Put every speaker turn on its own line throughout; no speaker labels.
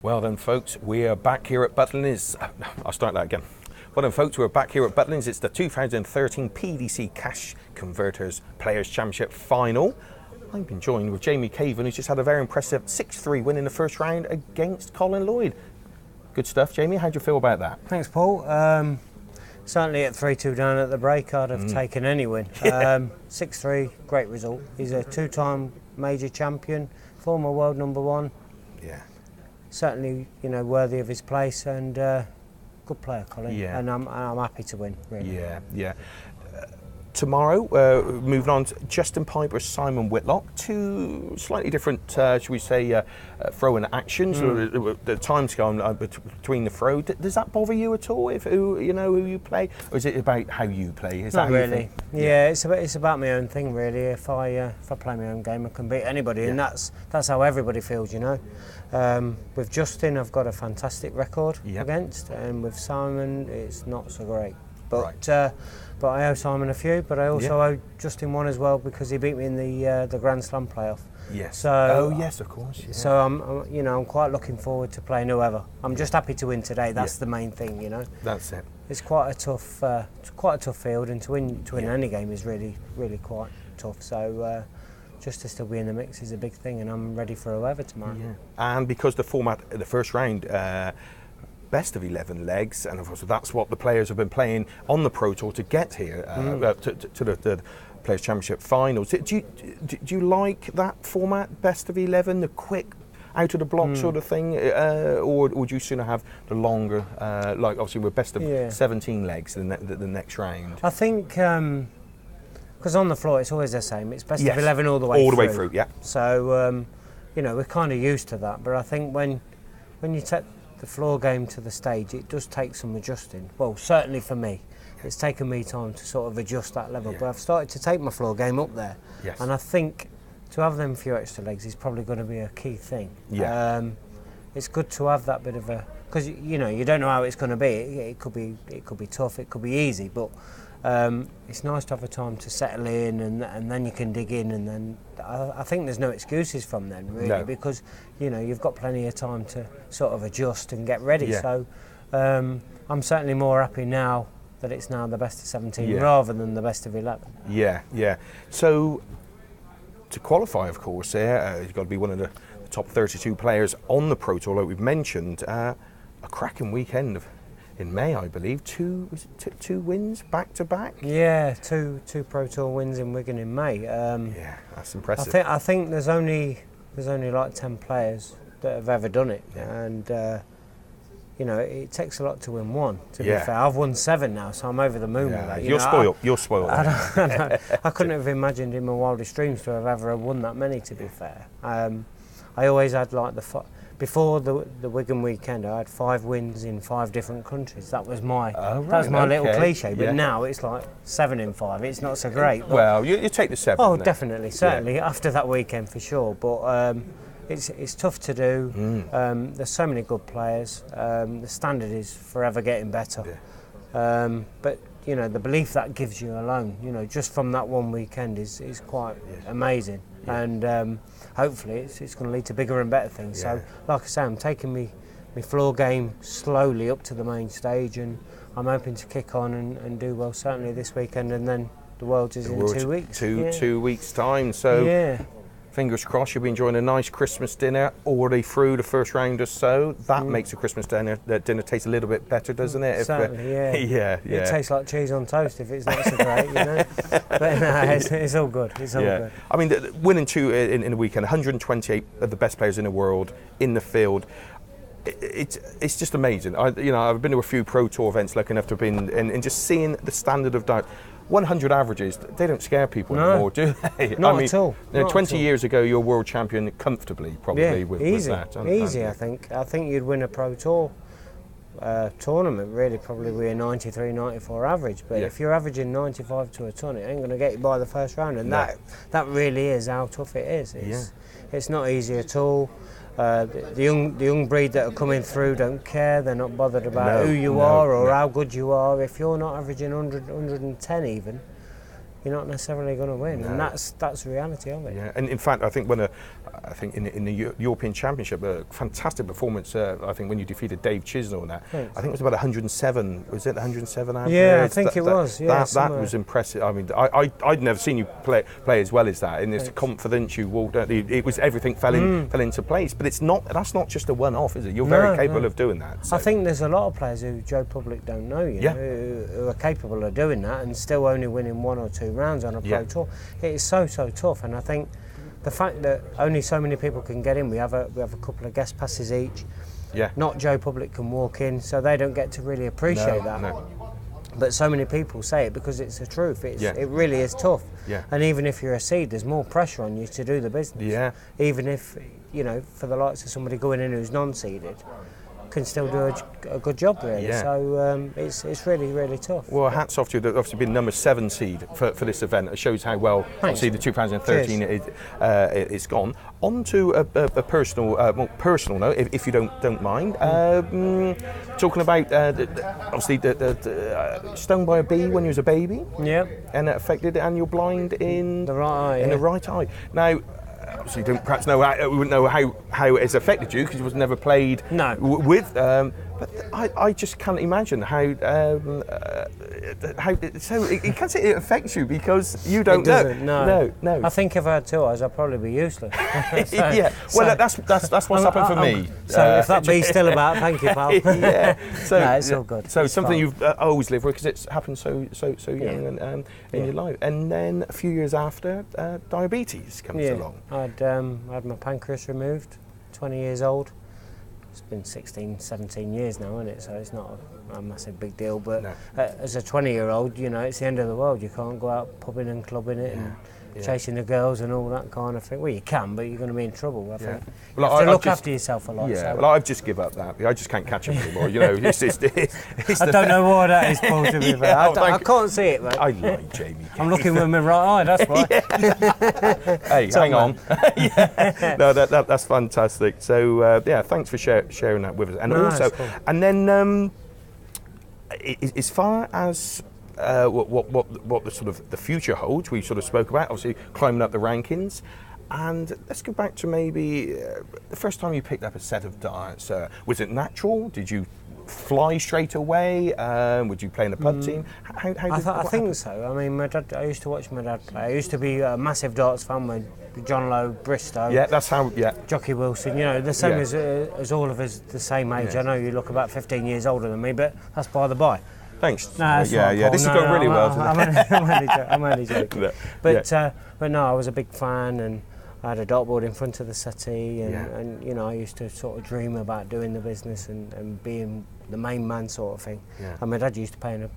Well then, folks, we are back here at BUTLINS. I'll start that again. Well then, folks, we're back here at BUTLINS. It's the 2013 PDC Cash Converters Players' Championship Final. I've been joined with Jamie Caven, who's just had a very impressive 6-3 win in the first round against Colin Lloyd. Good stuff, Jamie. How do you feel about that?
Thanks, Paul. Certainly at 3-2 down at the break, I'd have taken any win. 6-3, great result. He's a two-time major champion, former world #1.
Yeah.
Certainly, you know, worthy of his place, and good player, Colin.
Yeah.
And I'm happy to win, really.
Yeah, yeah. Tomorrow, moving on to Justin Piper, Simon Whitlock, two slightly different, should we say, throw-in actions. The timescale between the throw. Does that bother you at all? If who you play, or is it about how you play? Is
Not
that
really. Yeah, it's about my own thing, really. If I play my own game, I can beat anybody, and that's how everybody feels, you know. With Justin, I've got a fantastic record against, and with Simon, it's not so great. But I owe Simon a few, but I also owe Justin one as well, because he beat me in the Grand Slam playoff.
Yes.
So,
yes, of course. Yeah.
So I'm quite looking forward to playing whoever. I'm just happy to win today. That's the main thing, you know.
That's it.
It's quite a tough field, and to win any game is really quite tough. So just to still be in the mix is a big thing, and I'm ready for whoever tomorrow. Yeah.
And because the format, the first round. Best of 11 legs, and of course that's what the players have been playing on the Pro Tour to get here to the Players' Championship Finals. Do you like that format, best of 11, the quick out of the block sort of thing, or would you sooner have the longer, like obviously we're best of 17 legs the next round?
I think because on the floor it's always the same. It's best of 11 all the way through. Yeah. So you know, we're kind of used to that, but I think when you take the floor game to the stage, it does take some adjusting. Well, certainly for me, it's taken me time to sort of adjust that level, but I've started to take my floor game up there, and I think to have them few extra legs is probably going to be a key thing. It's good to have that bit of a, because you know, you don't know how it's going to be. It could be tough, it could be easy, but it's nice to have a time to settle in, and then you can dig in, and then I think there's no excuses from then, really, because you know, you've got plenty of time to sort of adjust and get ready. So I'm certainly more happy now that it's now the best of 17 rather than the best of 11. Yeah.
So to qualify, of course, you've got to be one of the top 32 players on the Pro Tour, like we've mentioned. A cracking weekend in May, I believe. Two wins back to back. Yeah,
two Pro Tour wins in Wigan in May.
Yeah, that's impressive.
I think there's only like 10 players that have ever done it, and you know, it takes a lot to win one. To be fair, I've won 7 now, so I'm over the moon with that.
You're spoiled.
I couldn't have imagined in my wildest dreams to have ever won that many. To be fair, I always had like before the Wigan weekend, I had 5 wins in 5 different countries. That was my little cliche. But now it's like 7 in 5. It's not so great.
Well, you take the 7.
Oh, definitely, certainly after that weekend for sure. But it's tough to do. There's so many good players. The standard is forever getting better. But you know, the belief that gives you alone, you know, just from that one weekend is quite amazing. And hopefully it's going to lead to bigger and better things. So, like I say, I'm taking my floor game slowly up to the main stage, and I'm hoping to kick on and do well, certainly this weekend, and then the Worlds is in 2 weeks.
2 weeks' time. So fingers crossed you'll be enjoying a nice Christmas dinner already through the first round or so. That makes the Christmas dinner taste a little bit better, doesn't it?
Certainly, It tastes like cheese on toast if it's not so great, you know. But no, it's all good. It's all good.
I mean, winning 2 in a weekend, 128 of the best players in the world in the field. It's just amazing. I've been to a few Pro Tour events, lucky enough to have been, and just seeing the standard of dive. 100 averages, they don't scare people anymore, do they?
Not at all.
20 years ago, you're world champion comfortably, probably, with that.
Easy, I think. I think you'd win a Pro Tour tournament, really, probably with a 93, 94 average. But if you're averaging 95 to a ton, it ain't going to get you by the first round. And that really is how tough it is. It's not easy at all. The young breed that are coming through don't care. They're not bothered about who you are or how good you are. If you're not averaging 100, 110 even, you're not necessarily going to win, and that's the reality of it.
Yeah, and in fact, I think in the European Championship, a fantastic performance. I think when you defeated Dave Chisnell and that, I think it was about 107. Was it 107 average?
Yeah, I think it was. Yeah,
that was impressive. I mean, I'd never seen you play as well as that. And it's the confidence you walked out. It was everything fell into place. But that's not just a one-off, is it? You're very capable of doing that. So.
I think there's a lot of players who Joe Public don't know, you know, who are capable of doing that and still only winning 1 or 2 rounds on a pro tour. It is so tough, and I think the fact that only so many people can get in, we have a couple of guest passes each. Yeah. Not Joe Public can walk in, so they don't get to really appreciate that. No. But so many people say it because it's the truth. It really is tough. Yeah. And even if you're a seed, there's more pressure on you to do the business. Yeah. Even if, you know, for the likes of somebody going in who's non-seeded, can still do a good job, really. Yeah. So it's really, really tough.
Well, hats off to you. They've obviously been number 7 seed for this event. It shows how well, obviously, the 2013 it's gone. On to a personal note, if you don't mind. Talking about obviously the stung by a bee when you was a baby. Yeah. And it affected, and you're blind in
the right eye.
In the right eye. Now. Obviously, you don't perhaps know we wouldn't know how it has affected you because you was never played with. But I just can't imagine how so it can't say it affects you because you don't know. No.
I think if I had 2 eyes, I'd probably be useless.
Yeah. Well, that's what's happened for me.
So if that bee's still about, thank you, pal.
Yeah. So
no, it's all good.
So it's something you've always lived with because it's happened so young in your life, and then a few years after, diabetes comes along.
I had my pancreas removed, 20 years old. It's been 16, 17 years now, isn't it? So it's not a massive big deal. But as a 20-year-old, you know, it's the end of the world. You can't go out pubbing and clubbing it and chasing the girls and all that kind of thing. Well, you can, but you're going to be in trouble, I think. Well, you have to look after yourself a lot.
Yeah, so. Well, I've just given up that. I just can't catch up anymore. You know, it's
I don't know why that is, Paul, to be fair. I can't see it, mate.
I like Jamie.
I'm looking with my right eye, that's why.
Hey, hang on. No, that's fantastic. So, thanks for sharing that with us. And also, cool. And then as far as what the sort of the future holds, we sort of spoke about, obviously climbing up the rankings. And let's go back to maybe the first time you picked up a set of darts. Was it natural? Did you fly straight away? Would you play in a pub team?
I think so. I mean, I used to watch my dad play. I used to be a massive darts fan with John Lowe, Bristow.
Yeah, that's how. Yeah.
Jockey Wilson. You know, the same as all of us, the same age. Yeah. I know you look about 15 years older than me, but that's by the by.
Thanks.
No,
This has gone really well today.
I'm only joking. But no, I was a big fan, and I had a dartboard in front of the settee, and you know, I used to sort of dream about doing the business and being the main man sort of thing. Yeah. And my dad used to play in a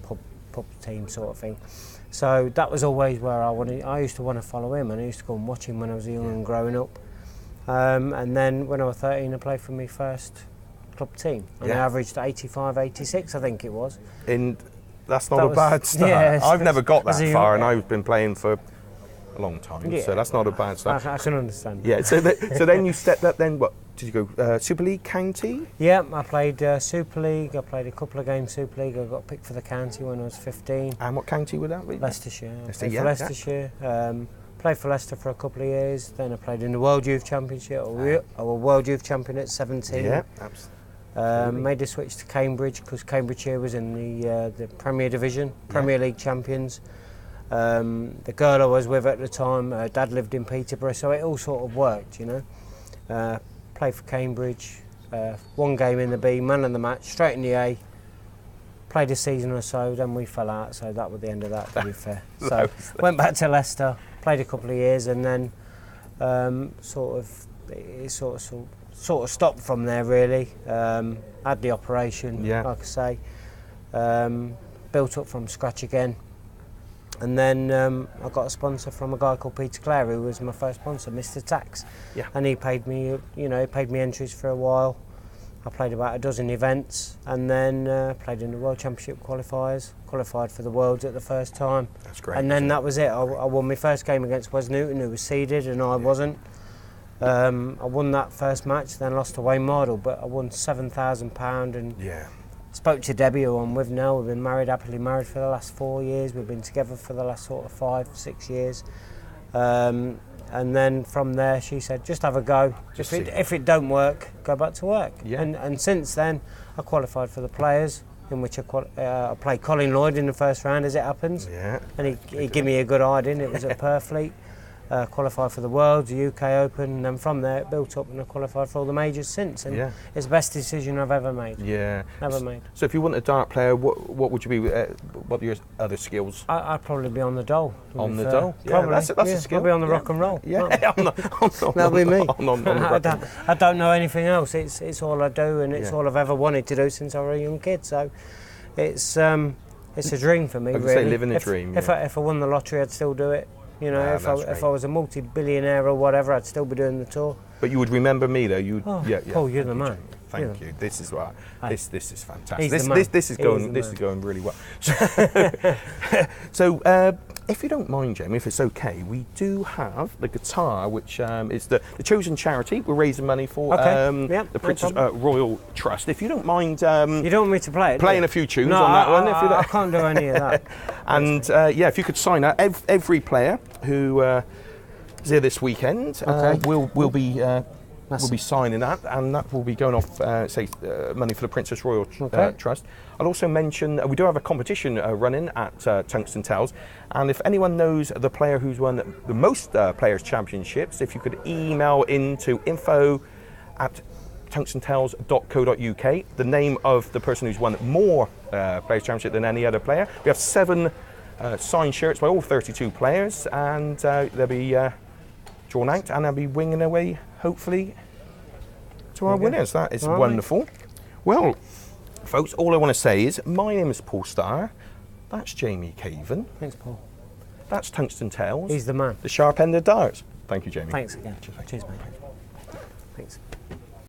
pub team sort of thing. So that was always where I used to want to follow him, and I used to go and watch him when I was young and growing up. And then when I was 13, I played for my first club team, and I averaged 85, 86, I think it was.
And that's not a bad start. Yeah, I've never got that far, and I've been playing for a long time, so that's not a bad start.
I can understand.
Yeah, so then you stepped up. Then what did you go? Super League County?
Yeah, I played Super League. I played a couple of games Super League. I got picked for the county when I was 15.
And what county would that be?
Leicestershire. Leicestershire. Played for Leicester for a couple of years. Then I played in the World Youth Championship. I was World Youth Champion at 17. Yeah, absolutely. Made the switch to Cambridge because Cambridgeshire was in the Premier Division, Premier League champions. The girl I was with at the time, Dad lived in Peterborough, so it all sort of worked, you know. Played for Cambridge, one game in the B, man of the match, straight in the A. Played a season or so, then we fell out, so that was the end of that, to be fair. So went back to Leicester, played a couple of years, and then it sort of stopped from there, really. Had the operation, like I say. Built up from scratch again. And then I got a sponsor from a guy called Peter Clare, who was my first sponsor, Mr. Tax. Yeah. And he paid me, entries for a while. I played about a dozen events, and then played in the World Championship qualifiers, qualified for the Worlds at the first time.
That's great.
And then that was it. I won my first game against Wes Newton, who was seeded, and I wasn't. I won that first match, then lost to Wayne Mardle, but I won £7,000 and spoke to Debbie, who I'm with now. We've been married, happily married for the last 4 years. We've been together for the last sort of 5, 6 years. And then from there, she said, just have a go. If it don't work, go back to work.
Yeah.
And since then, I qualified for the Players, in which I played Colin LLYOD in the first round, as it happens.
Yeah.
And he gave me a good hiding. It was at Purfleet. Qualified for the Worlds, the UK Open, and then from there it built up, and I qualified for all the majors since. And it's the best decision I've ever made.
Yeah.
Ever made.
So if you weren't a dart player, what would you be? What are your other skills?
I'd probably be on the dole.
On the dole? Yeah,
probably.
that's a skill.
I'll be on the rock and roll.
Yeah.
That'll be me. I don't know anything else. It's all I do, and it's all I've ever wanted to do since I was a young kid. So it's a dream for me.
I could
really.
say living a dream.
If I won the lottery, I'd still do it. You know, if I was a multi-billionaire or whatever, I'd still be doing the tour.
But you would remember me, though.
Paul, you're the man.
Thank you. This is what. This is fantastic. This is going really well. So, if you don't mind, Jamie, if it's okay, we do have the guitar, which is the chosen charity. We're raising money for the Princess Royal Trust. If you don't mind,
you don't want me to play it?
Playing a few tunes on that one. If you
I can't do any of that.
And if you could sign that, every player who is here this weekend will be. We'll be signing that, and that will be going off, money for the Princess Royal Trust. I'll also mention we do have a competition running at Tungsten Tales, and if anyone knows the player who's won the most Players' Championships, if you could email into info@tungstentales.co.uk the name of the person who's won more Players' Championship than any other player. We have 7 signed shirts by all 32 players, and they'll be drawn out, and they'll be winging away, hopefully, to our winners. That is wonderful. Well, folks, all I want to say is my name is Paul Starr. That's Jamie Caven.
Thanks, Paul.
That's Tungsten Tales.
He's the man.
The sharp end of darts. Thank you, Jamie.
Thanks again. Cheers, mate. Thanks.